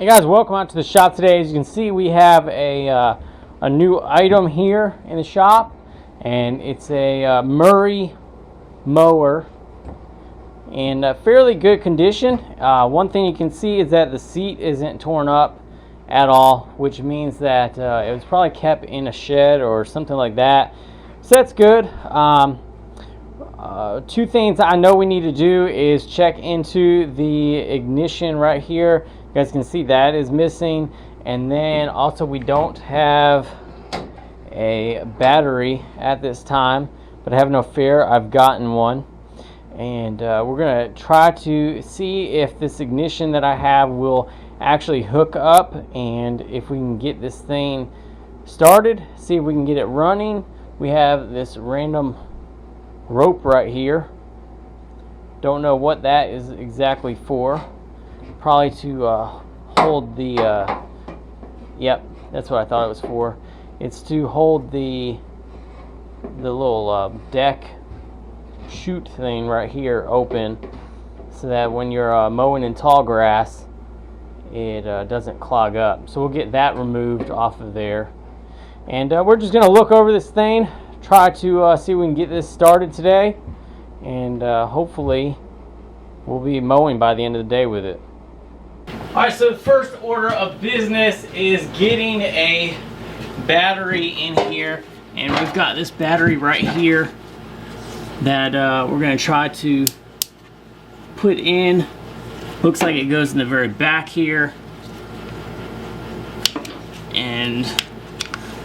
Hey guys, welcome out to the shop today. As you can see, we have a new item here in the shop, and it's a Murray mower in fairly good condition. One thing you can see is that the seat isn't torn up at all, which means that it was probably kept in a shed or something like that. So that's good. Two things I know we need to do is check into the ignition right here. You guys can see that is missing, and then also we don't have a battery at this time, but have no fear, I've gotten one, and we're gonna try to see if this ignition that I have will actually hook up, and if we can get this thing started, see if we can get it running. We have this random rope right here. Don't know what that is exactly for. Probably to hold the yep, that's what I thought it was for. It's to hold the little deck chute thing right here open, so that when you're mowing in tall grass, it doesn't clog up. So we'll get that removed off of there, and we're just gonna look over this thing, try to see if we can get this started today, and hopefully we'll be mowing by the end of the day with it. Alright, so the first order of business is getting a battery in here, and we've got this battery right here that we're going to try to put in. Looks like it goes in the very back here, and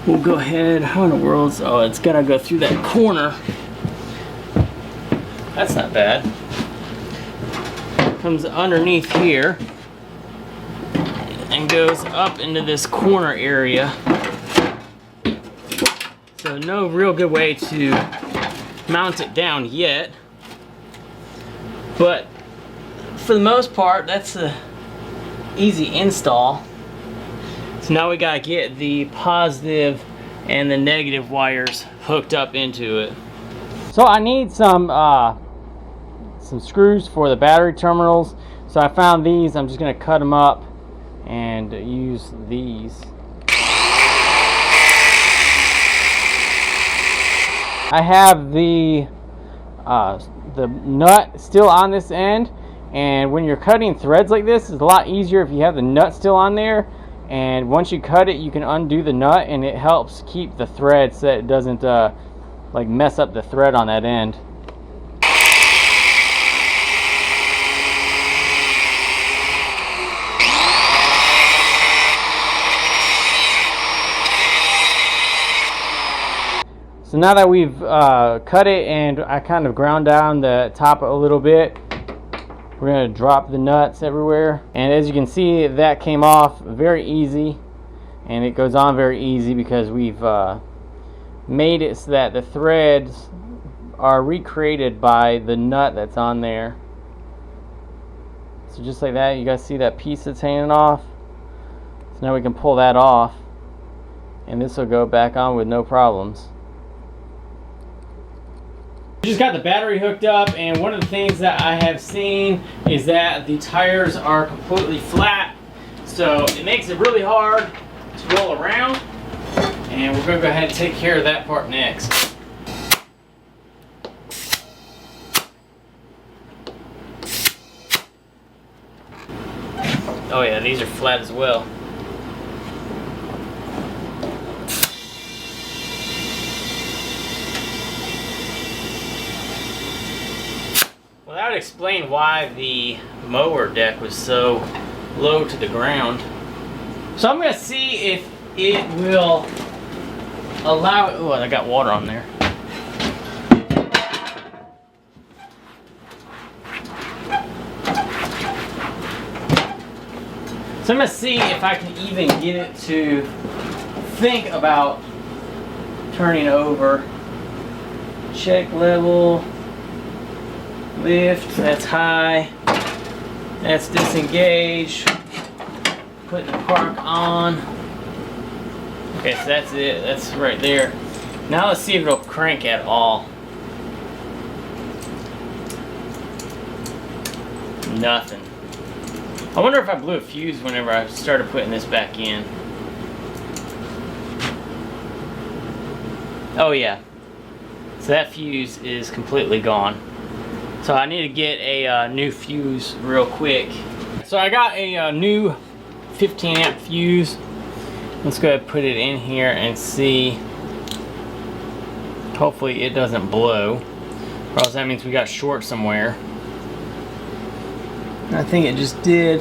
we'll go ahead. How in the world? Oh, it's got to go through that corner. That's not bad. Comes underneath here and goes up into this corner area. So no real good way to mount it down yet, but for the most part that's a easy install. So now we gotta get the positive and the negative wires hooked up into it. So I need some screws for the battery terminals. So I found these. I'm just gonna cut them up and use these. I have the nut still on this end, and when you're cutting threads like this, it's a lot easier if you have the nut still on there, and once you cut it you can undo the nut, and it helps keep the thread so that it doesn't like mess up the thread on that end. So now that we've cut it and I kind of ground down the top a little bit, we're going to drop the nuts everywhere. And as you can see, that came off very easy, and it goes on very easy because we've made it so that the threads are recreated by the nut that's on there. So just like that, you guys see that piece that's hanging off? So now we can pull that off, and this will go back on with no problems. We just got the battery hooked up, and one of the things that I have seen is that the tires are completely flat, so it makes it really hard to roll around, and we're going to go ahead and take care of that part next. Oh yeah, these are flat as well. Well, that would explain why the mower deck was so low to the ground. So I'm going to see if it will allow it. Oh, I got water on there. So I'm going to see if I can even get it to think about turning over. Check level. Lift, that's high, that's disengage, put the park on. Okay, so that's it, that's right there. Now let's see if it'll crank at all. Nothing. I wonder if I blew a fuse whenever I started putting this back in. Oh yeah. So that fuse is completely gone. So I need to get a new fuse real quick. So I got a new 15 amp fuse. Let's go ahead and put it in here and see. Hopefully it doesn't blow, or else that means we got short somewhere. I think it just did.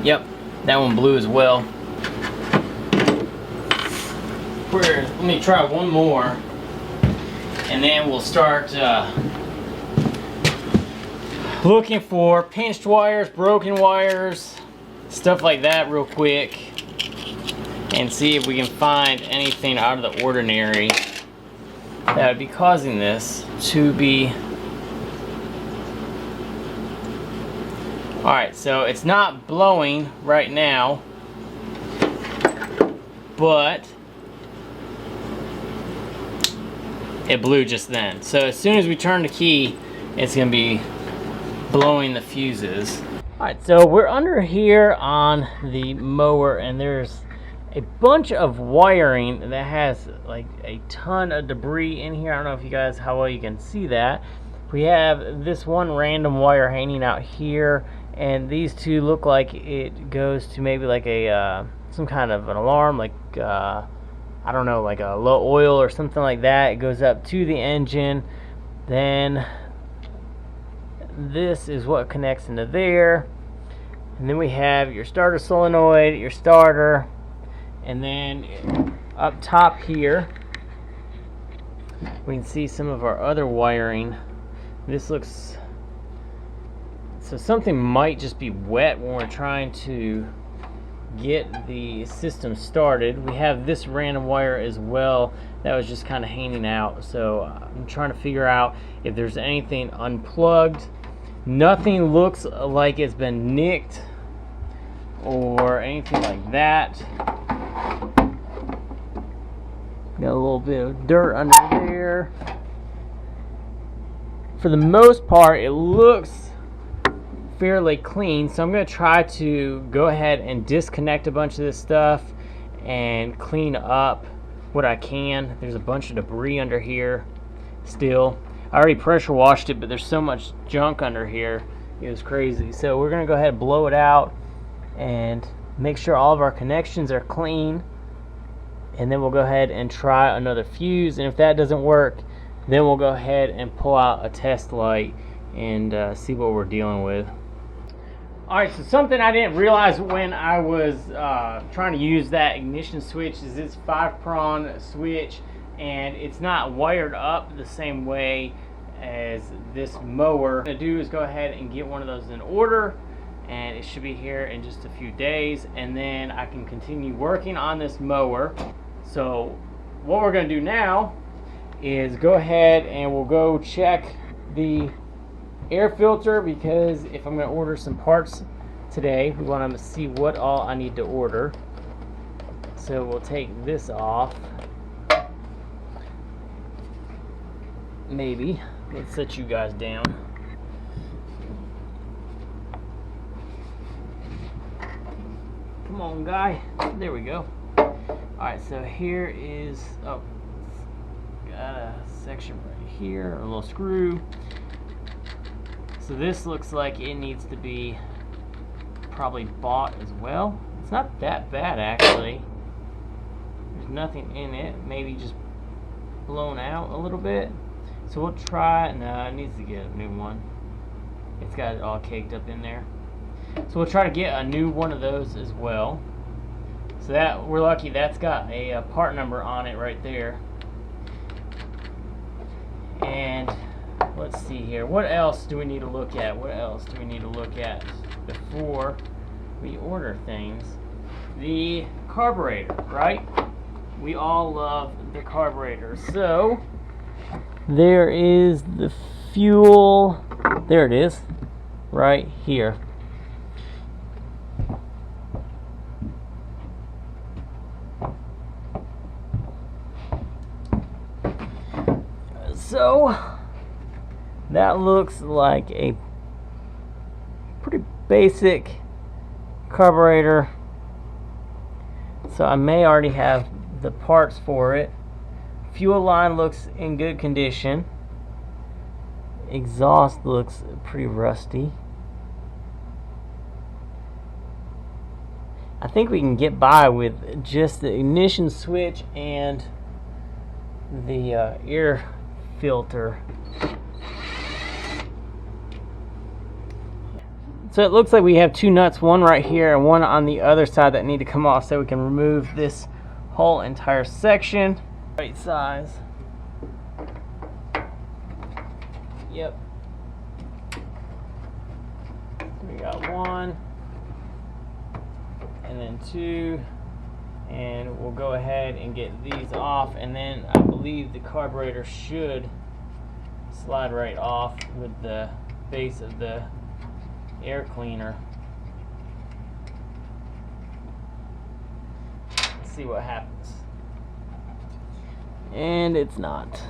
Yep, that one blew as well. Let me try one more, and then we'll start looking for pinched wires, broken wires, stuff like that real quick, and see if we can find anything out of the ordinary that would be causing this to be. Alright, so it's not blowing right now, but it blew just then. So as soon as we turn the key, it's going to be blowing the fuses. Alright, so we're under here on the mower, and there's a bunch of wiring that has like a ton of debris in here. I don't know if you guys, how well you can see that. We have this one random wire hanging out here, and these two look like it goes to maybe like a some kind of an alarm, like I don't know, like a low oil or something like that. It goes up to the engine. Then this is what connects into there, and then we have your starter solenoid, your starter, and then up top here we can see some of our other wiring. This looks, so something might just be wet when we're trying to get the system started. We have this random wire as well that was just kind of hanging out, so I'm trying to figure out if there's anything unplugged. Nothing looks like it's been nicked or anything like that. Got a little bit of dirt under there. For the most part, it looks fairly clean, so I'm going to try to go ahead and disconnect a bunch of this stuff and clean up what I can. There's a bunch of debris under here still. I already pressure washed it, but there's so much junk under here, it was crazy. So we're going to go ahead and blow it out and make sure all of our connections are clean, and then we'll go ahead and try another fuse, and if that doesn't work, then we'll go ahead and pull out a test light and see what we're dealing with. Alright, so something I didn't realize when I was trying to use that ignition switch is this 5-prong switch, and it's not wired up the same way as this mower. What I'm going to do is go ahead and get one of those in order, and it should be here in just a few days, and then I can continue working on this mower. So what we're going to do now is go ahead and we'll go check the air filter, because if I'm going to order some parts today, we want to see what all I need to order. So we'll take this off. Maybe. Let's set you guys down. Come on, guy. There we go. Alright, so here is, oh, got a section right here, a little screw. So this looks like it needs to be probably bought as well. It's not that bad, actually. There's nothing in it, maybe just blown out a little bit. So we'll try, no, it needs to get a new one. It's got it all caked up in there. So we'll try to get a new one of those as well. So that, we're lucky that's got a part number on it right there. And let's see here. What else do we need to look at? What else do we need to look at before we order things? The carburetor, right? We all love the carburetor. So there is the fuel. There it is, right here. So that looks like a basic carburetor. So I may already have the parts for it. Fuel line looks in good condition. Exhaust looks pretty rusty. I think we can get by with just the ignition switch and the air filter. So it looks like we have two nuts, one right here and one on the other side, that need to come off so we can remove this whole entire section. Right size. Yep. We got one. And then two, and we'll go ahead and get these off, and then I believe the carburetor should slide right off with the base of the air cleaner. Let's see what happens. And it's not.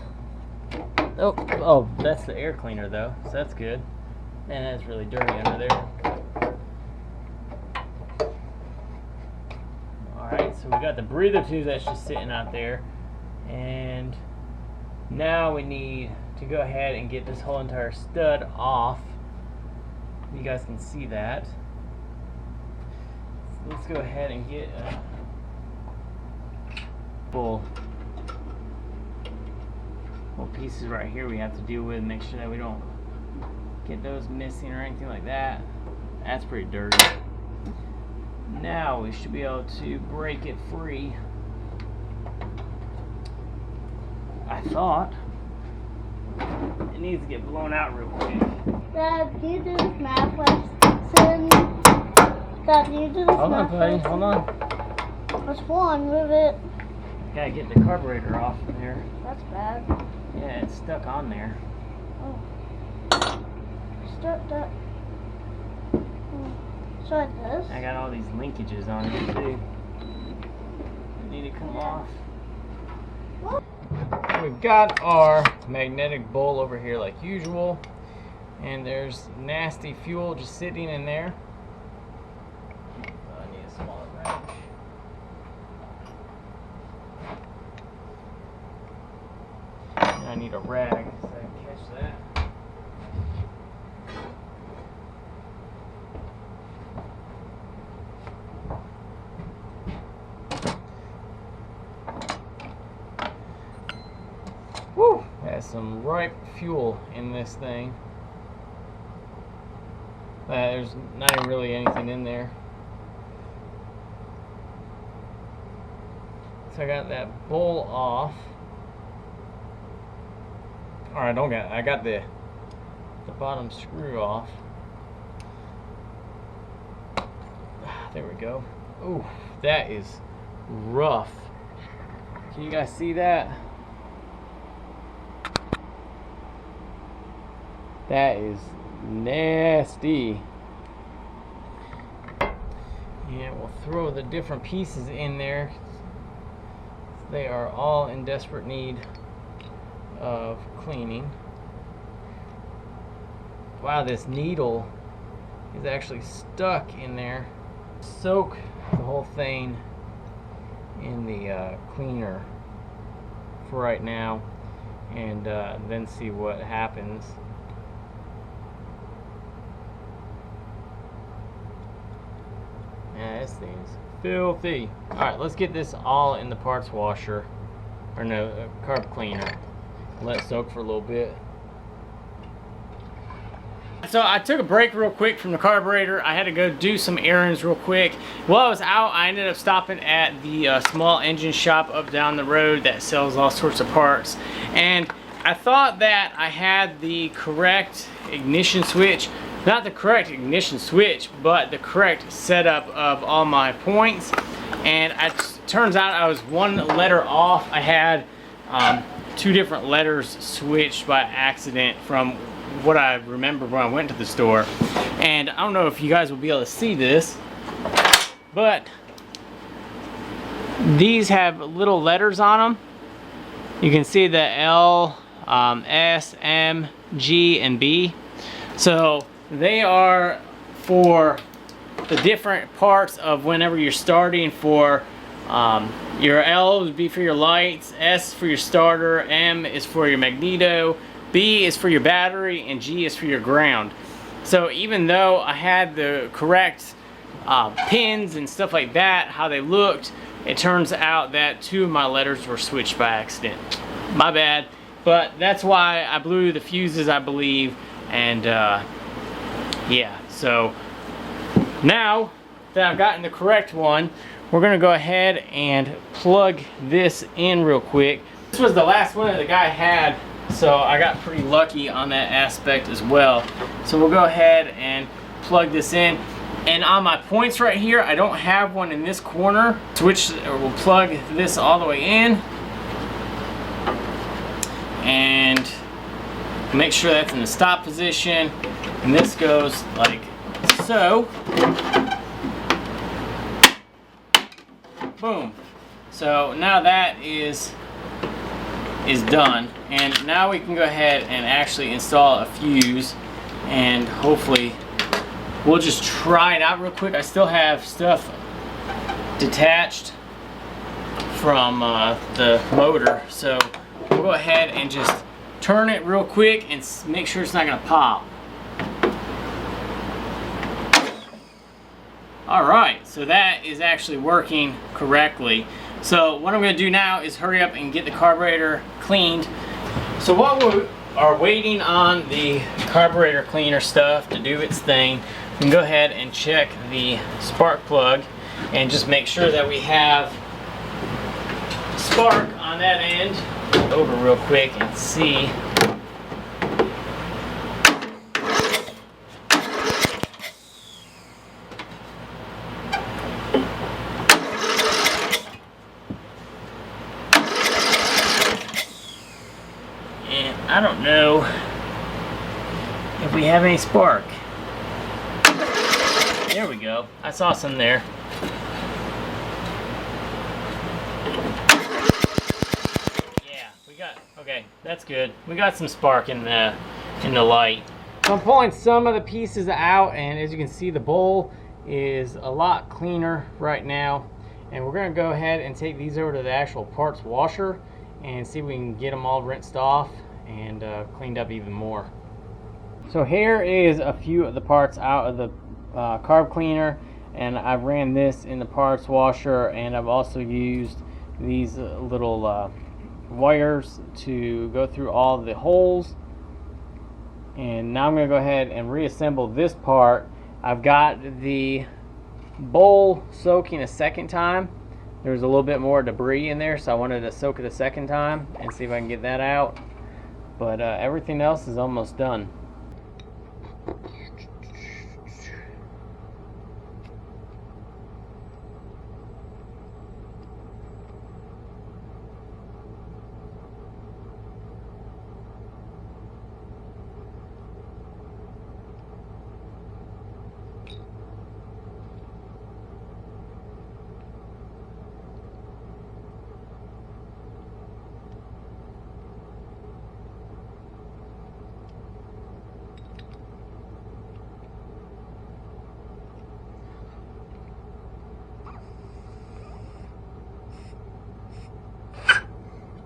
Oh, that's the air cleaner though, so that's good. Man, that's really dirty under there. Alright, so we got the breather tube that's just sitting out there, and now we need to go ahead and get this whole entire stud off. You guys can see that. So let's go ahead and get a full pieces right here we have to deal with, make sure that we don't get those missing or anything like that. That's pretty dirty. Now we should be able to break it free. I thought it needs to get blown out real quick. Dad, do you do this math lesson? Dad, do you do this Hold on, math buddy. lesson? Hold on. Which one? Move it. Gotta get the carburetor off of there. That's bad. Yeah, it's stuck on there. Oh. Start that. So like this. I got all these linkages on it too. They need to come off. We've got our magnetic bowl over here like usual, and there's nasty fuel just sitting in there. I need a smaller wrench. And I need a rag so I can catch that. Woo! Has some ripe fuel in this thing. There's not even really anything in there. So I got that bowl off. Alright, I got the bottom screw off. There we go. Ooh, that is rough. Can you guys see that? That is nasty. And we'll throw the different pieces in there. They are all in desperate need of cleaning. Wow, this needle is actually stuck in there. Soak the whole thing in the cleaner for right now, and then see what happens. Yeah, this thing's filthy. Alright, let's get this all in the parts washer, or no, carb cleaner. Let it soak for a little bit. So I took a break real quick from the carburetor. I had to go do some errands real quick. While I was out, I ended up stopping at the small engine shop up down the road that sells all sorts of parts. And I thought that I had the correct ignition switch. Not the correct ignition switch, but the correct setup of all my points. And it turns out I was one letter off. I had two different letters switched by accident from what I remember when I went to the store. And I don't know if you guys will be able to see this, but these have little letters on them. You can see the L, S, M, G, and B. So they are for the different parts of whenever you're starting. For your L would be for your lights, S for your starter, M is for your magneto, B is for your battery, and G is for your ground. So even though I had the correct pins and stuff like that, how they looked, it turns out that 2 of my letters were switched by accident. My bad. But that's why I blew the fuses, I believe. And yeah, so now that I've gotten the correct one, we're gonna go ahead and plug this in real quick. This was the last one that the guy had, so I got pretty lucky on that aspect as well. So we'll go ahead and plug this in. And on my points right here, I don't have one in this corner. We'll plug this all the way in. And make sure that's in the stop position. And this goes like so. Boom. So now that is done. And now we can go ahead and actually install a fuse, and hopefully we'll just try it out real quick. I still have stuff detached from the motor, so we'll go ahead and just turn it real quick and make sure it's not gonna pop. Alright, so that is actually working correctly. So what I'm going to do now is hurry up and get the carburetor cleaned. So while we are waiting on the carburetor cleaner stuff to do its thing, we can go ahead and check the spark plug and just make sure that we have spark on that end. Over real quick and see. I don't know if we have any spark. There we go. I saw some there. Yeah, we got, okay, that's good. We got some spark in the light. So I'm pulling some of the pieces out, and as you can see, the bowl is a lot cleaner right now. And we're gonna go ahead and take these over to the actual parts washer and see if we can get them all rinsed off and cleaned up even more. So here is a few of the parts out of the carb cleaner, and I ran this in the parts washer, and I've also used these little wires to go through all the holes. And now I'm going to go ahead and reassemble this part. I've got the bowl soaking a second time. There's a little bit more debris in there, so I wanted to soak it a second time and see if I can get that out. But everything else is almost done.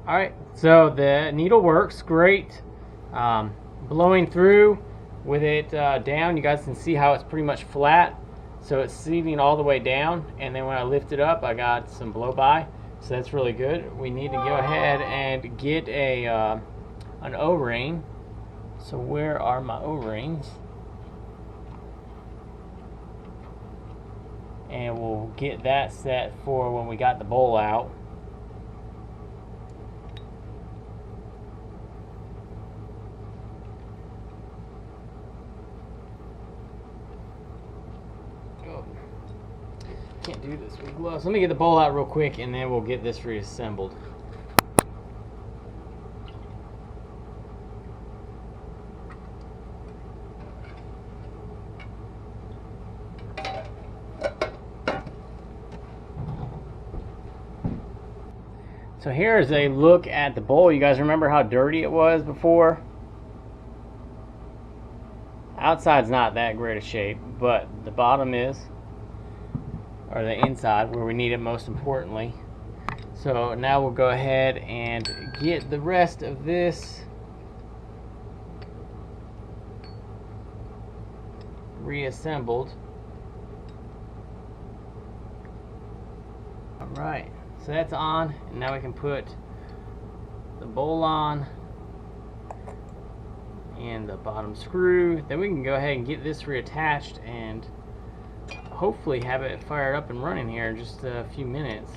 Alright, so the needle works great. Blowing through with it down, you guys can see how it's pretty much flat. So it's seating all the way down, and then when I lift it up, I got some blow by. So that's really good. We need to go ahead and get an O-ring. So where are my O-rings? And we'll get that set for when we got the bowl out. Can't do this with gloves. Let me get the bowl out real quick, and then we'll get this reassembled. So here's a look at the bowl. You guys remember how dirty it was before? outside's not that great a shape, but the bottom is, or the inside where we need it most importantly. So now we'll go ahead and get the rest of this reassembled. Alright, so that's on, and now we can put the bowl on and the bottom screw. Then we can go ahead and get this reattached and hopefully have it fired up and running here in just a few minutes.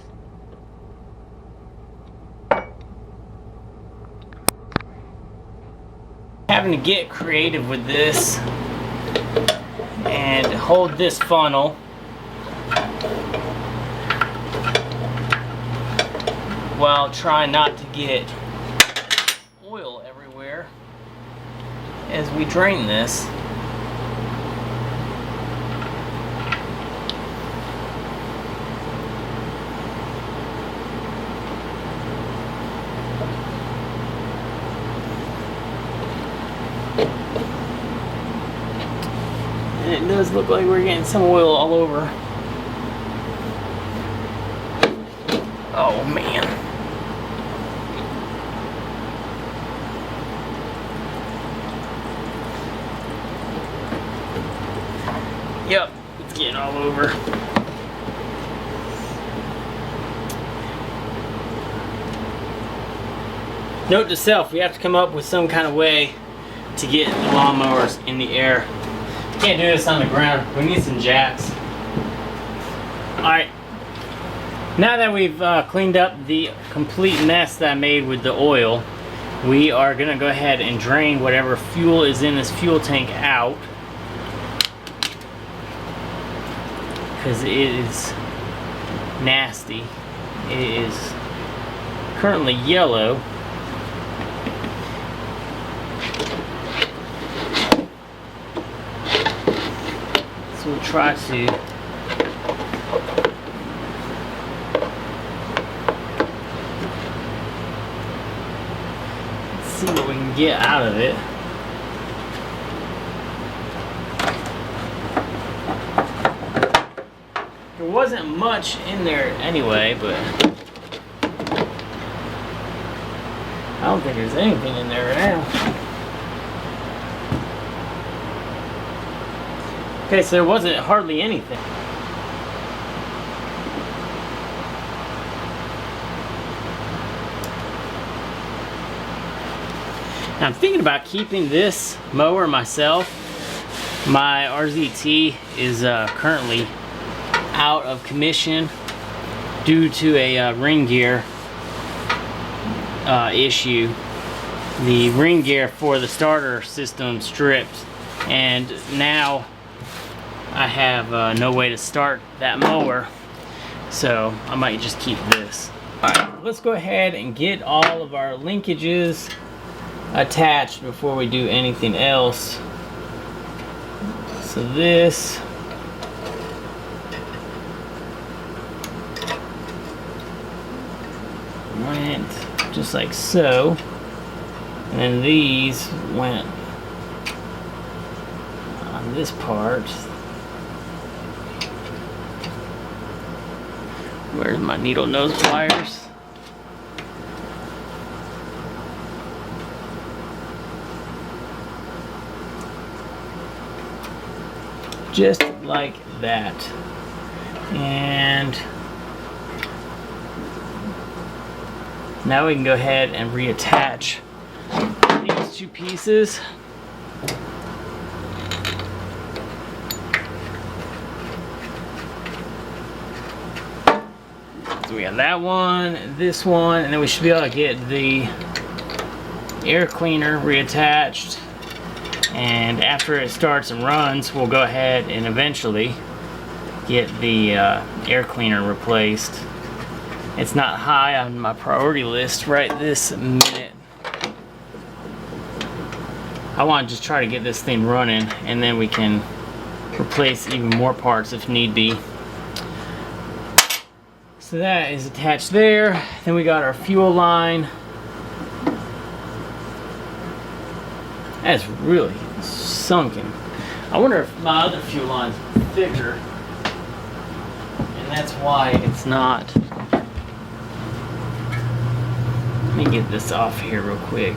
Having to get creative with this and hold this funnel while trying not to get oil everywhere as we drain this. And it does look like we're getting some oil all over. Oh man. Yep, it's getting all over. Note to self, we have to come up with some kind of way to get the lawnmowers in the air. Can't do this on the ground. We need some jacks. Alright. Now that we've cleaned up the complete mess that I made with the oil, we are going to go ahead and drain whatever fuel is in this fuel tank out. Because it is nasty. It is currently yellow. So we'll try to see what we can get out of it. There wasn't much in there anyway, but I don't think there's anything in there right now. Okay, so there wasn't hardly anything. Now I'm thinking about keeping this mower myself. My RZT is currently out of commission due to a ring gear issue. The ring gear for the starter system stripped, and now I have no way to start that mower, so I might just keep this. Alright, let's go ahead and get all of our linkages attached before we do anything else. So this went just like so, and then these went on this part. Where's my needle nose pliers? Just like that. And now we can go ahead and reattach these two pieces. So we got that one, this one, and then we should be able to get the air cleaner reattached. And after it starts and runs, we'll go ahead and eventually get the air cleaner replaced. It's not high on my priority list right this minute. I want to just try to get this thing running, and then we can replace even more parts if need be. So that is attached there. Then we got our fuel line. That's really sunken. I wonder if my other fuel line's thicker, and that's why it's not. Let me get this off here real quick.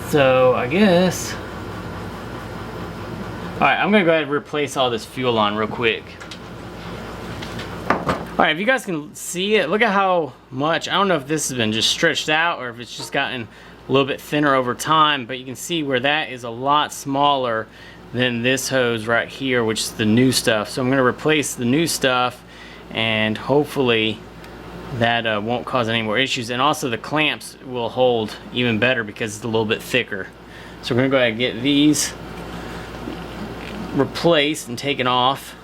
So I guess, all right, I'm gonna go ahead and replace all this fuel line real quick. All right, if you guys can see it, look at how much, I don't know if this has been just stretched out or if it's just gotten a little bit thinner over time, but you can see where that is a lot smaller than this hose right here, which is the new stuff. So I'm gonna replace the new stuff, and hopefully that won't cause any more issues. And also the clamps will hold even better because it's a little bit thicker. So we're gonna go ahead and get these replaced and taken off.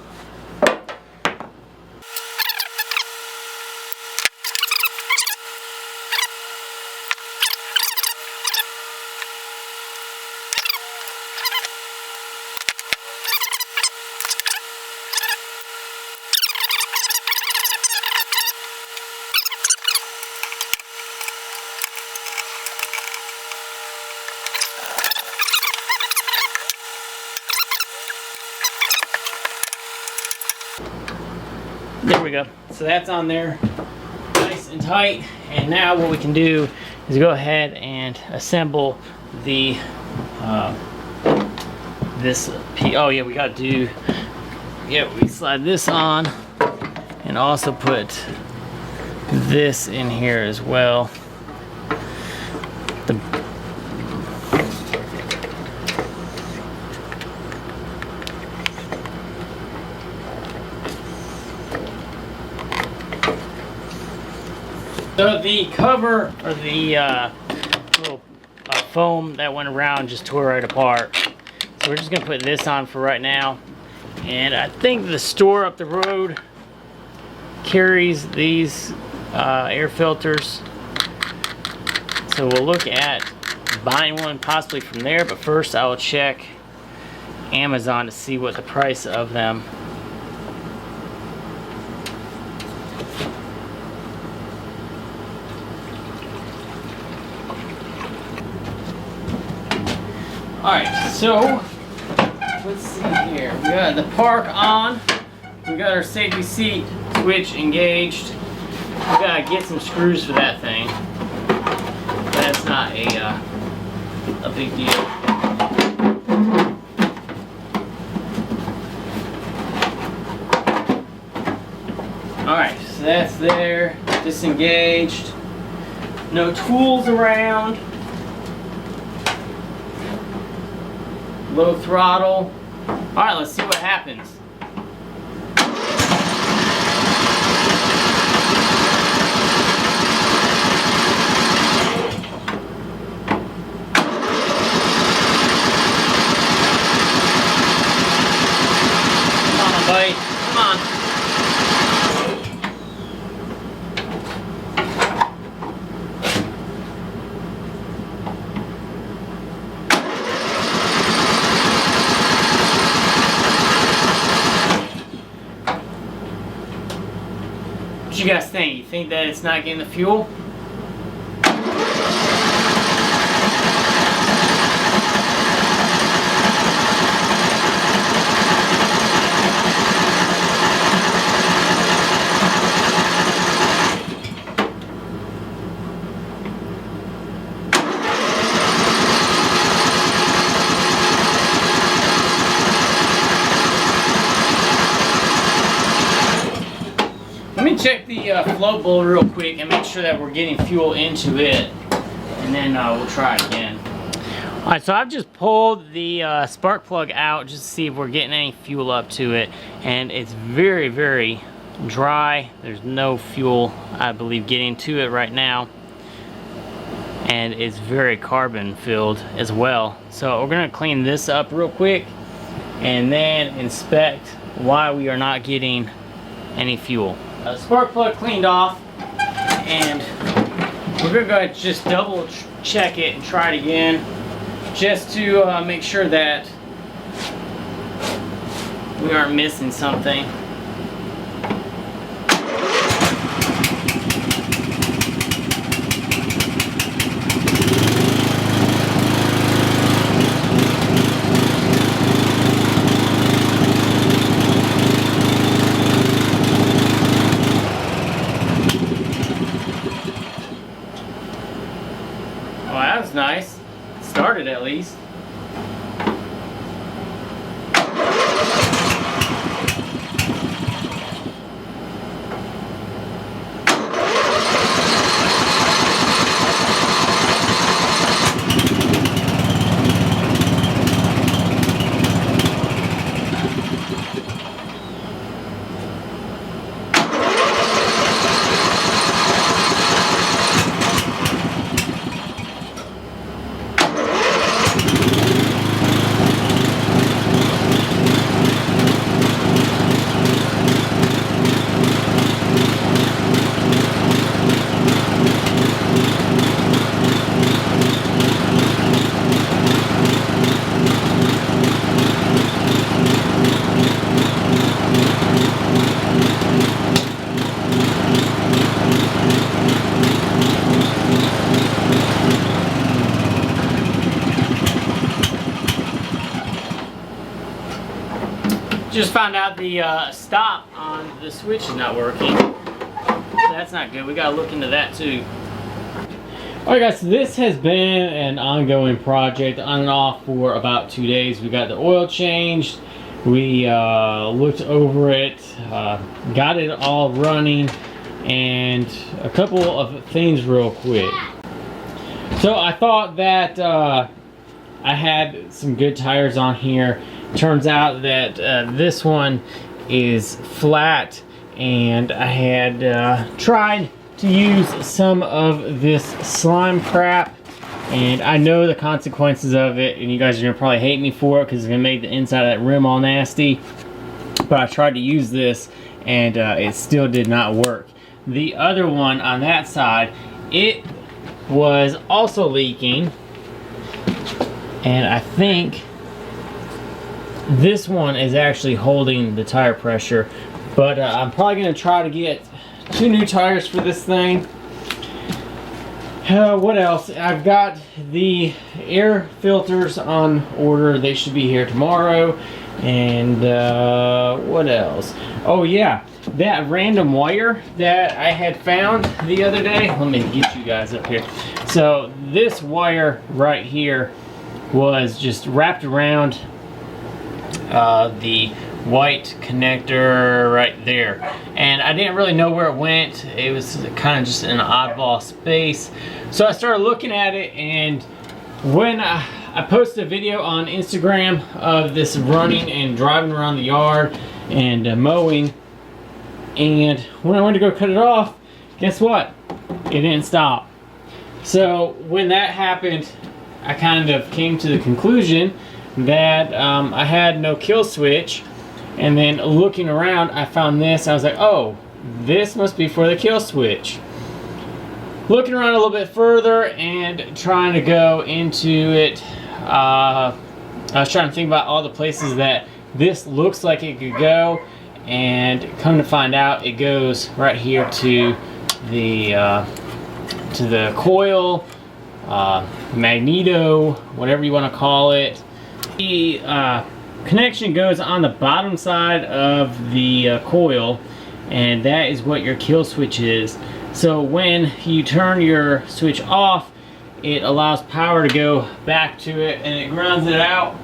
There we go. So that's on there nice and tight. And now what we can do is go ahead and assemble the this piece. Oh yeah, we got to do, yeah, we slide this on and also put this in here as well. So the cover, or the little foam that went around, just tore right apart. So we're just gonna put this on for right now. And I think the store up the road carries these air filters. So we'll look at buying one possibly from there, but first I will check Amazon to see what the price of them. Alright, so let's see here. We got the park on. We got our safety seat switch engaged. We gotta get some screws for that thing. That's not a big deal. Alright, so that's there. Disengaged. No tools around. Low throttle. Alright, let's see what happens. Come on, buddy. Come on. What you guys think? You think that it's not getting the fuel? Let me check the float bowl real quick and make sure that we're getting fuel into it, and then we'll try it again. Alright, so I've just pulled the spark plug out just to see if we're getting any fuel up to it, and it's very, very dry. There's no fuel, I believe, getting to it right now, and it's very carbon filled as well. So we're going to clean this up real quick and then inspect why we are not getting any fuel. Spark plug cleaned off, and we're gonna go ahead and just double check it and try it again, just to make sure that we aren't missing something. was nice. Started at least. Just found out the stop on the switch is not working. That's not good. We gotta look into that too. Alright guys, so this has been an ongoing project on and off for about 2 days. We got the oil changed. We looked over it, got it all running, and a couple of things real quick. So I thought that I had some good tires on here. Turns out that this one is flat, and I had tried to use some of this slime crap, and I know the consequences of it, and you guys are gonna probably hate me for it because it's gonna make the inside of that rim all nasty. But I tried to use this, and it still did not work. The other one on that side, it was also leaking, and I think this one is actually holding the tire pressure. But I'm probably going to try to get 2 new tires for this thing. What else? I've got the air filters on order. They should be here tomorrow. And what else? Oh yeah, that random wire that I had found the other day. Let me get you guys up here. So this wire right here was just wrapped around the white connector right there, and I didn't really know where it went. It was kind of just in an oddball space, so I started looking at it, and when I posted a video on Instagram of this running and driving around the yard and mowing, and when I went to go cut it off, guess what? It didn't stop. So when that happened, I kind of came to the conclusion that I had no kill switch, and then looking around I found this. I was like, oh, this must be for the kill switch. Looking around a little bit further and trying to go into it, I was trying to think about all the places that this looks like it could go, and come to find out it goes right here to the coil, magneto, whatever you want to call it. The connection goes on the bottom side of the coil, and that is what your kill switch is. So when you turn your switch off, it allows power to go back to it, and it grounds it out.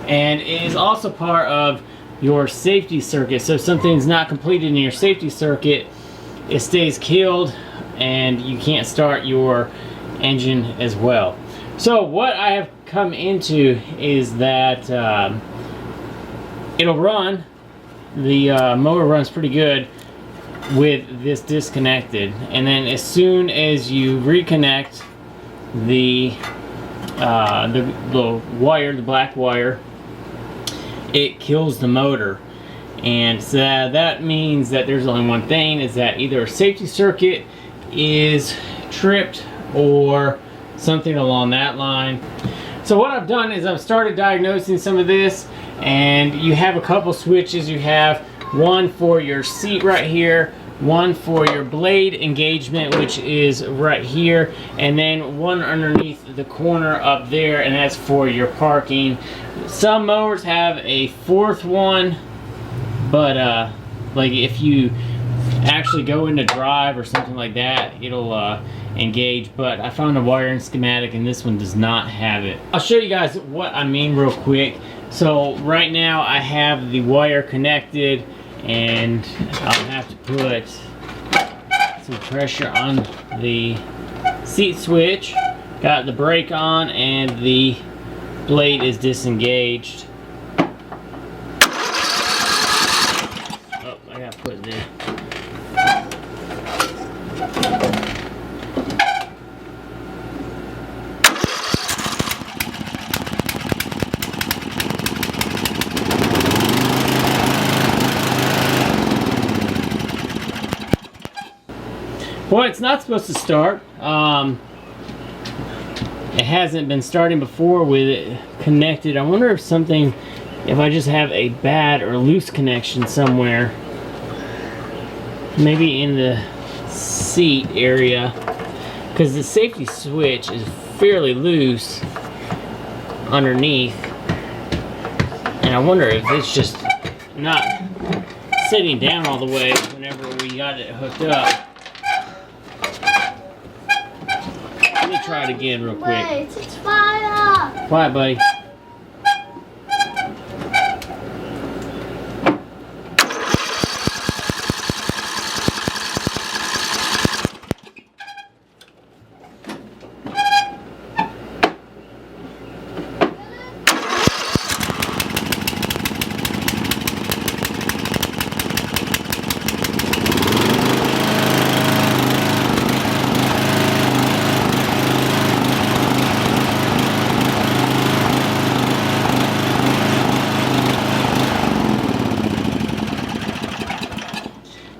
And it is also part of your safety circuit. So if something's not completed in your safety circuit, it stays killed and you can't start your engine as well. So what I have come into is that it'll run. The mower runs pretty good with this disconnected, and then as soon as you reconnect the wire, the black wire, it kills the motor. And so that means that there's only one thing, is that either a safety circuit is tripped or something along that line. So what I've done is I've started diagnosing some of this, and you have a couple switches. You have one for your seat right here, one for your blade engagement, which is right here, and then one underneath the corner up there, and that's for your parking. Some mowers have a fourth one, but like if you actually go into drive or something like that, it'll engage. But I found a wiring schematic and this one does not have it. I'll show you guys what I mean real quick. So right now I have the wire connected, and I'll have to put some pressure on the seat switch. Got the brake on and the blade is disengaged. Oh, I gotta put it in. Well, it's not supposed to start. It hasn't been starting before with it connected. I wonder if I just have a bad or loose connection somewhere. Maybe in the seat area. Because the safety switch is fairly loose underneath. And I wonder if it's just not sitting down all the way whenever we got it hooked up. Let me try it again real quick. Wait, it's fire! Quiet, buddy.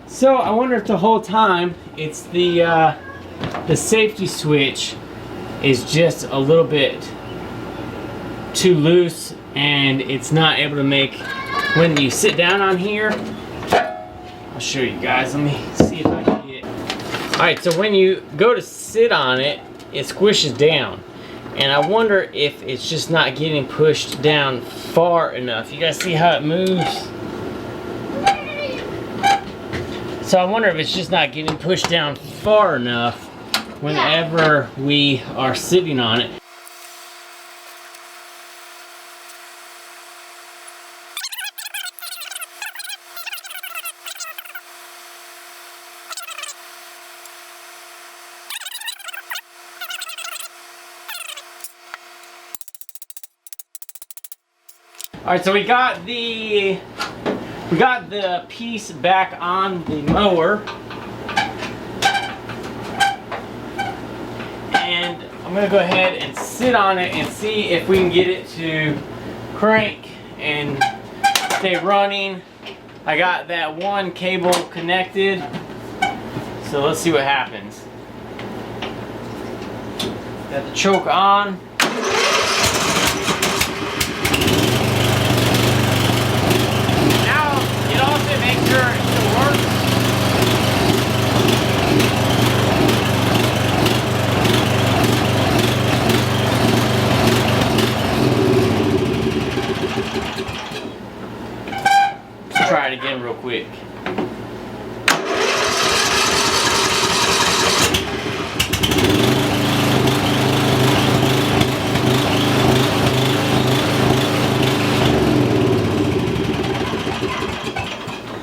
So I wonder if the whole time it's the safety switch is just a little bit too loose and it's not able to make, when you sit down on here, I'll show you guys, let me see if I can get. Alright, so when you go to sit on it, it squishes down. And I wonder if it's just not getting pushed down far enough. You guys see how it moves? So I wonder if it's just not getting pushed down far enough whenever we are sitting on it. Alright, so we got the piece back on the mower, and I'm going to go ahead and sit on it and see if we can get it to crank and stay running. I got that one cable connected, so let's see what happens. Got the choke on. Make sure it still works. Let's try it again real quick.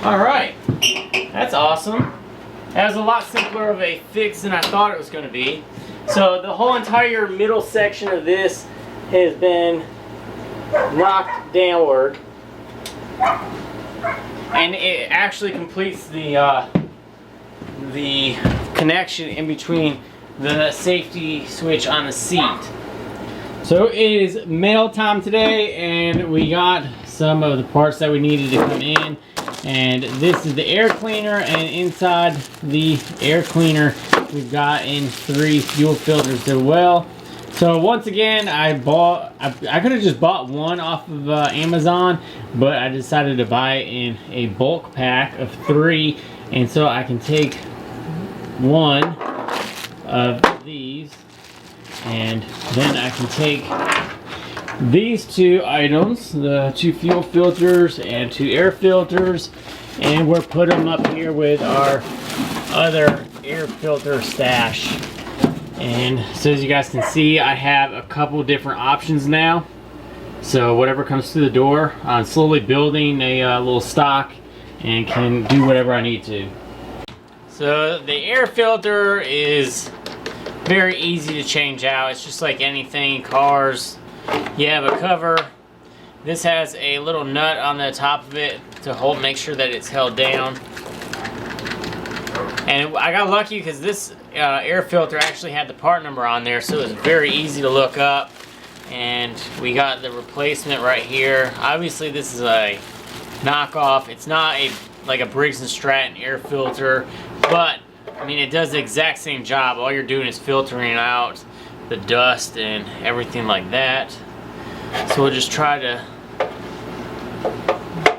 Alright, that's awesome. That was a lot simpler of a fix than I thought it was going to be. So the whole entire middle section of this has been knocked downward. And it actually completes the connection in between the safety switch on the seat. So it is mail time today, and we got some of the parts that we needed to come in. And this is the air cleaner, and inside the air cleaner we've got in 3 fuel filters as well. So once again, I could have just bought one off of Amazon, but I decided to buy it in a bulk pack of 3, and so I can take one of these, and then I can take these 2 items, the 2 fuel filters and 2 air filters, And we're putting them up here with our other air filter stash. And so as you guys can see, I have a couple different options now. So whatever comes through the door, I'm slowly building a little stock and can do whatever I need to. So the air filter is very easy to change out. It's just like anything, cars. You have a cover. This has a little nut on the top of it to make sure that it's held down. And I got lucky because this air filter actually had the part number on there, so it was very easy to look up. And we got the replacement right here. Obviously this is a knockoff. It's not like a Briggs & Stratton air filter, but I mean, it does the exact same job. All you're doing is filtering out the dust and everything like that. So we'll just try to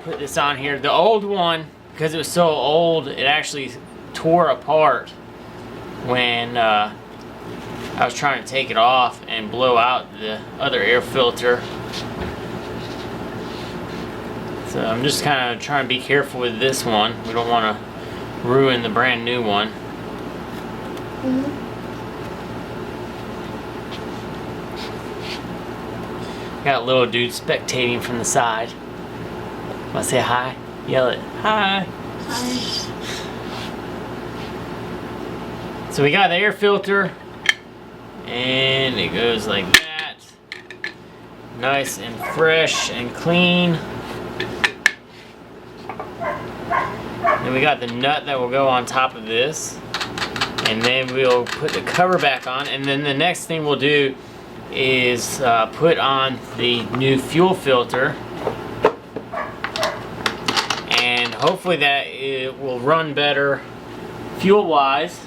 put this on here. The old one, because it was so old, it actually tore apart when I was trying to take it off and blow out the other air filter. So I'm just kind of trying to be careful with this one. We don't want to ruin the brand new one. Got a little dude spectating from the side. Want to say hi? Yell it. Hi. Hi. So we got the air filter, and it goes like that. Nice and fresh and clean. Then we got the nut that will go on top of this. And then we'll put the cover back on. And then the next thing we'll do is put on the new fuel filter. And hopefully that it will run better fuel-wise.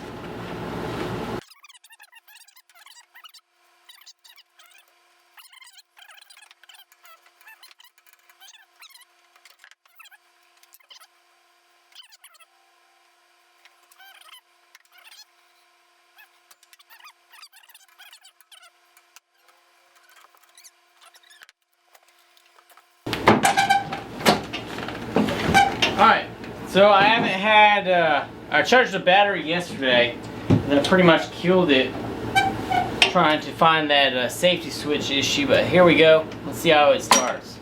Alright, so I haven't had, I charged the battery yesterday, and I pretty much killed it trying to find that safety switch issue, but here we go. Let's see how it starts.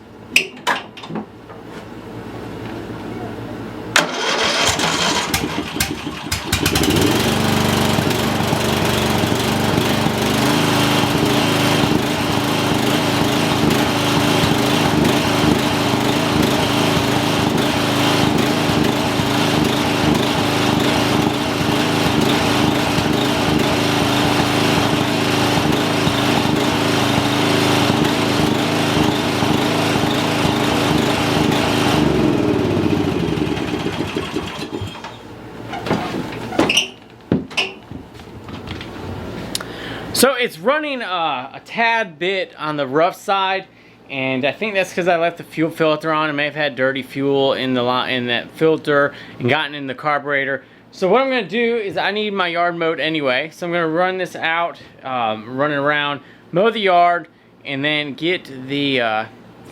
So it's running a tad bit on the rough side, and I think that's because I left the fuel filter on. I may have had dirty fuel in that filter and gotten in the carburetor. So what I'm going to do is I need my yard mowed anyway, so I'm going to run this out, run it around, mow the yard, and then get the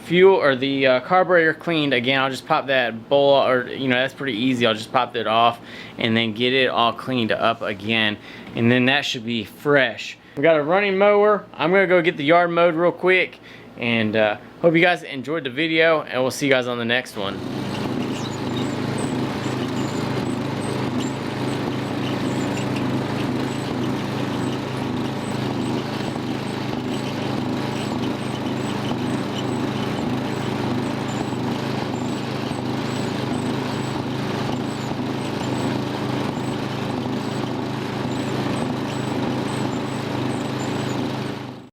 fuel or the carburetor cleaned again. I'll just pop that bowl, or that's pretty easy. I'll just pop that off and then get it all cleaned up again, and then that should be fresh. We got a running mower. I'm gonna go get the yard mowed real quick, and hope you guys enjoyed the video, and we'll see you guys on the next one.